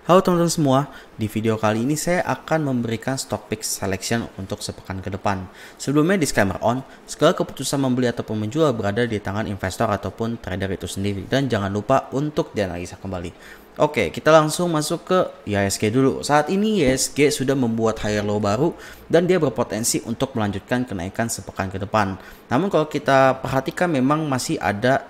Halo teman-teman semua, di video kali ini saya akan memberikan stock pick selection untuk sepekan ke depan. Sebelumnya disclaimer on, segala keputusan membeli ataupun menjual berada di tangan investor ataupun trader itu sendiri. Dan jangan lupa untuk dianalisa kembali. Oke, kita langsung masuk ke IHSG dulu. Saat ini IHSG sudah membuat higher low baru dan dia berpotensi untuk melanjutkan kenaikan sepekan ke depan. Namun kalau kita perhatikan memang masih ada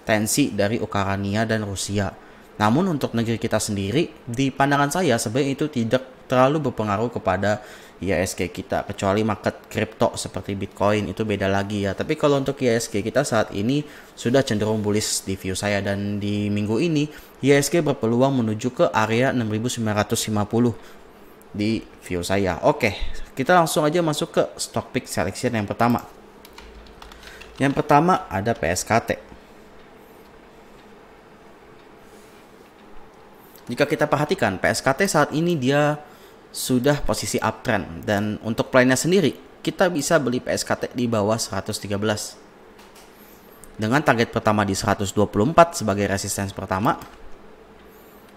tensi dari Ukraina dan Rusia. Namun untuk negeri kita sendiri, di pandangan saya sebenarnya itu tidak terlalu berpengaruh kepada IHSG kita. Kecuali market kripto seperti Bitcoin, itu beda lagi ya. Tapi kalau untuk IHSG kita saat ini sudah cenderung bullish di view saya. Dan di minggu ini, IHSG berpeluang menuju ke area 6950 di view saya. Oke, kita langsung aja masuk ke stock pick selection yang pertama. Yang pertama ada PSKT. Jika kita perhatikan, PSKT saat ini dia sudah posisi uptrend. Dan untuk plannya sendiri, kita bisa beli PSKT di bawah 113. Dengan target pertama di 124 sebagai resistance pertama.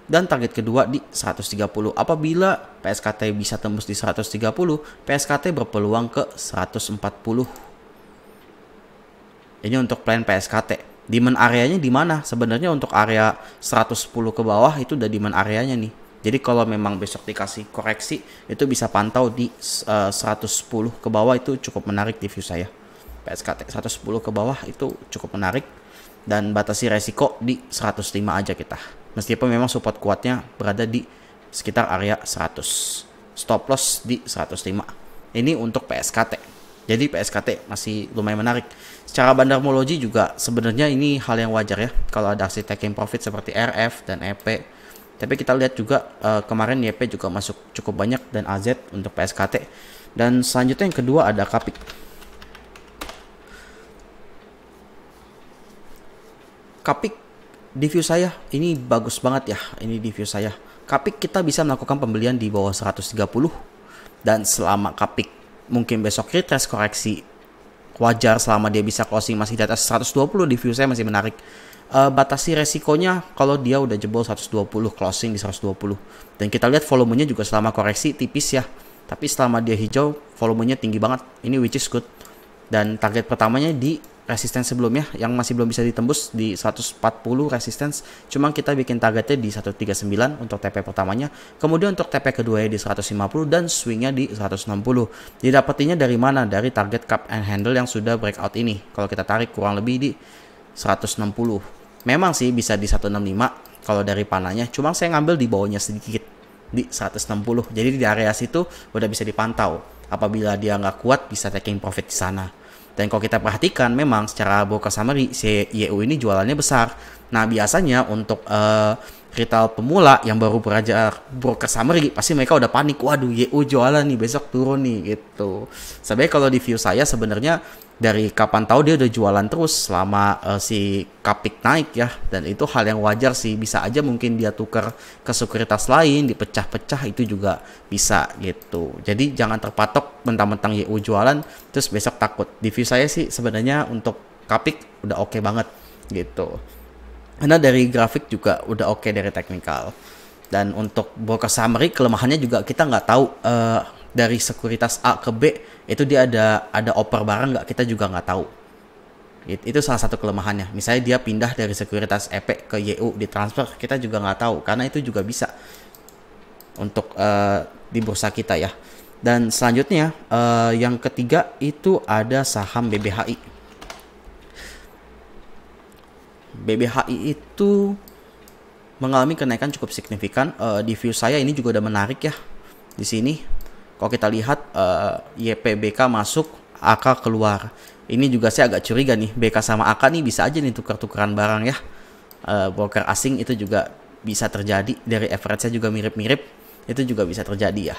Dan target kedua di 130. Apabila PSKT bisa tembus di 130, PSKT berpeluang ke 140. Ini untuk plan PSKT. Demand areanya di mana? Sebenarnya untuk area 110 ke bawah itu udah demand areanya nih. Jadi kalau memang besok dikasih koreksi, itu bisa pantau di 110 ke bawah, itu cukup menarik di view saya. PSKT 110 ke bawah itu cukup menarik. Dan batasi resiko di 105 aja kita. Meskipun memang support kuatnya berada di sekitar area 100. Stop loss di 105. Ini untuk PSKT. Jadi PSKT masih lumayan menarik. Secara bandarmologi juga sebenarnya ini hal yang wajar ya. Kalau ada aksi taking profit seperti RF dan EP. Tapi kita lihat juga kemarin YP juga masuk cukup banyak dan AZ untuk PSKT. Dan selanjutnya yang kedua ada Kapik. Kapik di view saya ini bagus banget ya. Ini di view saya. Kapik kita bisa melakukan pembelian di bawah 130. Dan selama Kapik mungkin besok retest koreksi, wajar selama dia bisa closing masih di atas 120, di view saya masih menarik. Batasi resikonya kalau dia udah jebol 120, closing di 120. Dan kita lihat volumenya juga selama koreksi tipis ya. Tapi selama dia hijau, volumenya tinggi banget. Ini which is good. Dan target pertamanya di resistance sebelumnya yang masih belum bisa ditembus di 140 resistance. Cuma kita bikin targetnya di 139 untuk TP pertamanya. Kemudian untuk TP keduanya di 150 dan swingnya di 160. Didapatinya dari mana? Dari target cup and handle yang sudah breakout ini. Kalau kita tarik kurang lebih di 160. Memang sih bisa di 165 kalau dari panahnya. Cuma saya ngambil di bawahnya sedikit di 160. Jadi di area situ udah bisa dipantau. Apabila dia nggak kuat bisa taking profit di sana. Dan kalau kita perhatikan memang secara broker summary si YU ini jualannya besar. Nah biasanya untuk retail pemula yang baru belajar broker summary pasti mereka udah panik. Waduh YU jualan nih, besok turun nih gitu. Sebenarnya kalau di view saya sebenarnya dari kapan tahu dia udah jualan terus selama si Kapik naik ya. Dan itu hal yang wajar sih. Bisa aja mungkin dia tukar ke sekuritas lain, dipecah-pecah, itu juga bisa gitu. Jadi jangan terpatok mentang-mentang YU jualan terus besok takut. Di view saya sih sebenarnya untuk Kapik udah oke banget gitu. Karena dari grafik juga udah oke dari teknikal. Dan untuk broker summary kelemahannya juga kita nggak tahu dari sekuritas A ke B itu dia ada oper barang nggak, kita juga nggak tahu. Itu salah satu kelemahannya. Misalnya dia pindah dari sekuritas EP ke YU ditransfer, kita juga nggak tahu karena itu juga bisa untuk di bursa kita ya. Dan selanjutnya yang ketiga itu ada saham BBHI. BBHI itu mengalami kenaikan cukup signifikan. Di view saya ini juga udah menarik ya. Di sini kalau kita lihat YPBK masuk, AK keluar. Ini juga saya agak curiga nih, BK sama AK nih bisa aja nih tukar-tukaran barang ya. Broker asing itu juga bisa terjadi, dari average-nya juga mirip-mirip. Itu juga bisa terjadi ya.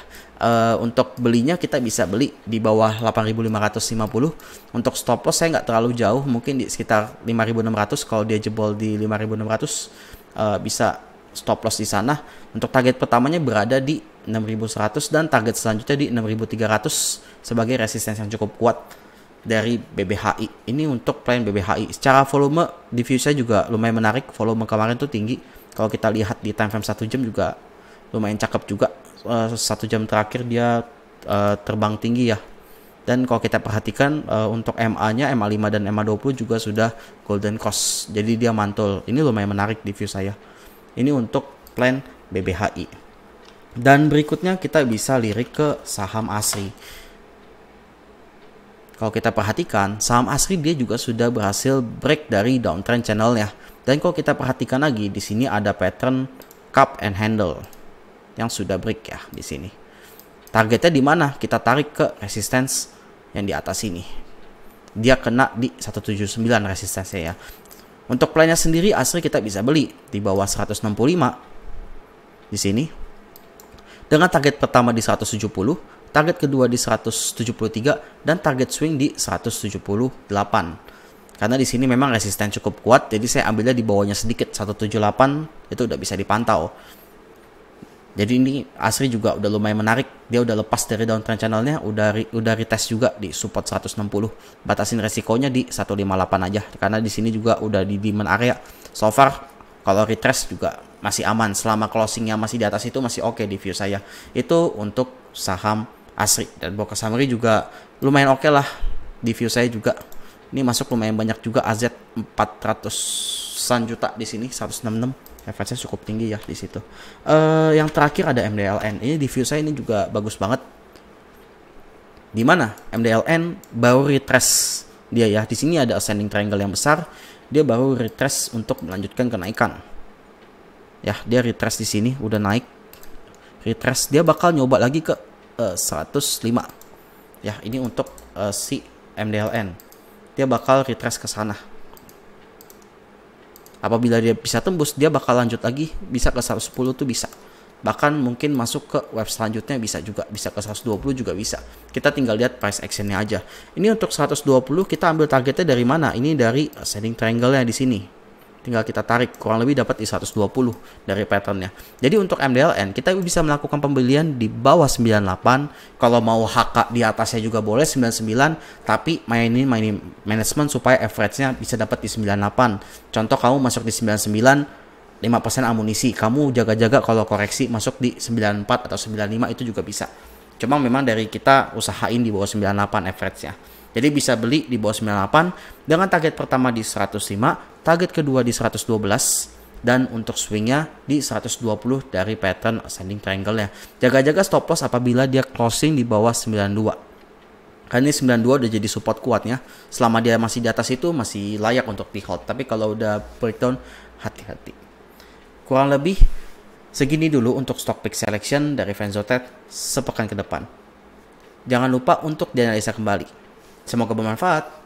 Untuk belinya kita bisa beli di bawah 8.550. Untuk stop loss saya nggak terlalu jauh, mungkin di sekitar 5.600. Kalau dia jebol di 5.600 bisa stop loss di sana. Untuk target pertamanya berada di 6.100 dan target selanjutnya di 6.300 sebagai resistance yang cukup kuat dari BBHI. Ini untuk plan BBHI. Secara volume di view saya juga lumayan menarik. Volume kemarin tuh tinggi. Kalau kita lihat di time frame 1 jam juga lumayan cakep juga. 1 jam terakhir dia terbang tinggi ya. Dan kalau kita perhatikan untuk MA-nya, MA5 dan MA20 juga sudah golden cross. Jadi dia mantul. Ini lumayan menarik di view saya. Ini untuk plan BBHI. Dan berikutnya kita bisa lirik ke saham ASRI. Kalau kita perhatikan, saham ASRI dia juga sudah berhasil break dari downtrend channelnya. Dan kalau kita perhatikan lagi, di sini ada pattern cup and handle yang sudah break ya di sini. Targetnya di mana? Kita tarik ke resistance yang di atas ini. Dia kena di 179 resistensinya ya. Untuk plannya sendiri ASRI kita bisa beli di bawah 165 di sini. Dengan target pertama di 170, target kedua di 173 dan target swing di 178. Karena di sini memang resisten cukup kuat, jadi saya ambilnya di bawahnya sedikit, 178 itu udah bisa dipantau. Jadi ini ASRI juga udah lumayan menarik, dia udah lepas dari downtrend channelnya, udah retest juga di support 160. Batasin resikonya di 158 aja, karena di sini juga udah di demand area. So far kalau retest juga masih aman, selama closingnya masih di atas itu masih oke di view saya. Itu untuk saham ASRI. Dan broker summary juga lumayan oke lah di view saya juga. Ini masuk lumayan banyak juga, AZ 400-an juta di sini, 166. Average-nya cukup tinggi ya di situ. Yang terakhir ada MDLN. Ini di view saya ini juga bagus banget. Di mana MDLN baru retrace dia ya. Di sini ada ascending triangle yang besar. Dia baru retrace untuk melanjutkan kenaikan. Ya, dia retrace di sini udah naik. Retrace dia bakal nyoba lagi ke 105. Ya, ini untuk si MDLN. Dia bakal retrace ke sana. Apabila dia bisa tembus, dia bakal lanjut lagi, bisa ke 110 tuh bisa. Bahkan mungkin masuk ke web selanjutnya bisa juga, bisa ke 120 juga bisa. Kita tinggal lihat price actionnya aja. Ini untuk 120 kita ambil targetnya dari mana? Ini dari ascending triangle-nya di sini. Tinggal kita tarik, kurang lebih dapat di 120 dari patternnya. Jadi untuk MDLN kita bisa melakukan pembelian di bawah 98. Kalau mau HK di atasnya juga boleh 99. Tapi mainin management supaya average-nya bisa dapat di 98. Contoh kamu masuk di 99, 5% amunisi. Kamu jaga-jaga kalau koreksi masuk di 94 atau 95 itu juga bisa. Cuma memang dari kita usahain di bawah 98 average-nya. Jadi bisa beli di bawah 98 dengan target pertama di 105, target kedua di 112, dan untuk swingnya di 120 dari pattern ascending triangle-nya. Jaga-jaga stop loss apabila dia closing di bawah 92. Karena ini 92 udah jadi support kuatnya. Selama dia masih di atas itu masih layak untuk di hold. Tapi kalau udah breakdown, hati-hati. Kurang lebih segini dulu untuk stock pick selection dari Fenzotet sepekan ke depan. Jangan lupa untuk dianalisa kembali. Semoga bermanfaat.